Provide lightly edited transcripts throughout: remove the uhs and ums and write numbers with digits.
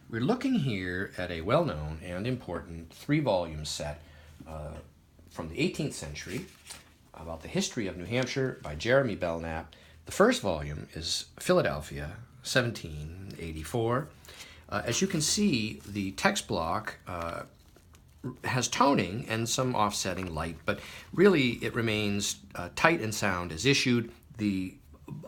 We're looking here at a well-known and important three-volume set from the 18th century about the history of New Hampshire by Jeremy Belknap. The first volume is Philadelphia, 1784. As you can see, the text block has toning and some offsetting light, but really it remains tight and sound as issued. The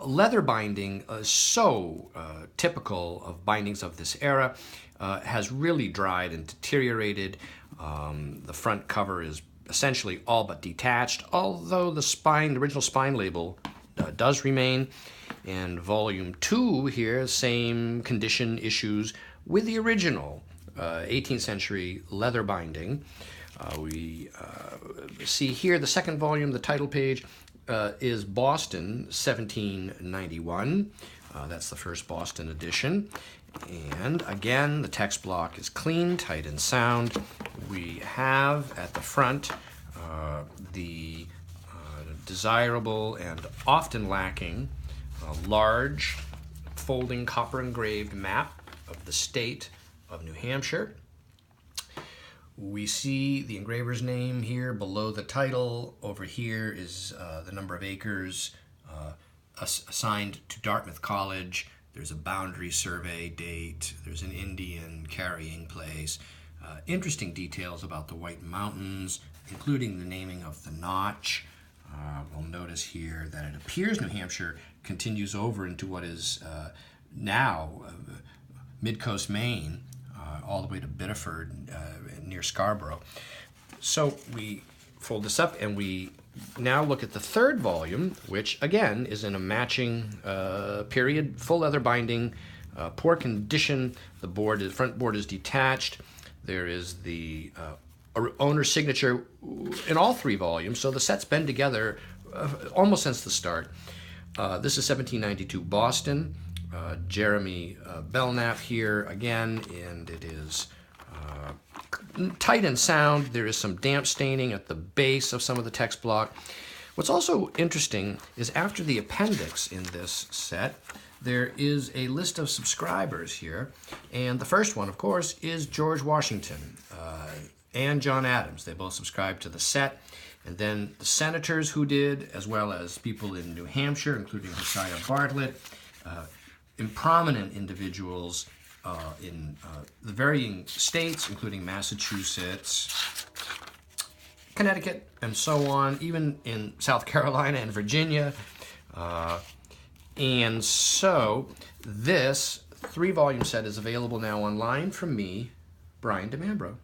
leather binding is so typical of bindings of this era, has really dried and deteriorated. The front cover is essentially all but detached, although the original spine label does remain. And volume 2 here, same condition issues with the original 18th century leather binding. We see here the second volume, the title page, is Boston, 1791. That's the first Boston edition. And again, the text block is clean, tight, and sound. We have at the front the desirable and often lacking large folding copper engraved map of the state of New Hampshire. We see the engraver's name here below the title. Over here is the number of acres assigned to Dartmouth College. There's a boundary survey date. There's an Indian carrying place. Interesting details about the White Mountains, including the naming of the notch. We'll notice here that it appears New Hampshire continues over into what is now mid-coast Maine, all the way to Biddeford near Scarborough. So we fold this up and we now look at the third volume, which again is in a matching period, full leather binding, poor condition. The front board is detached. There is the owner's signature in all three volumes, so the set's been together almost since the start. This is 1792 Boston. Jeremy Belknap here again, and it is tight and sound. There is some damp staining at the base of some of the text block. What's also interesting is after the appendix in this set, there is a list of subscribers here, and the first one, of course, is George Washington and John Adams. They both subscribed to the set. And then the senators who did, as well as people in New Hampshire, including Josiah Bartlett, prominent individuals in the varying states, including Massachusetts, Connecticut, and so on, even in South Carolina and Virginia. And so this three-volume set is available now online from me, Brian DeMambro.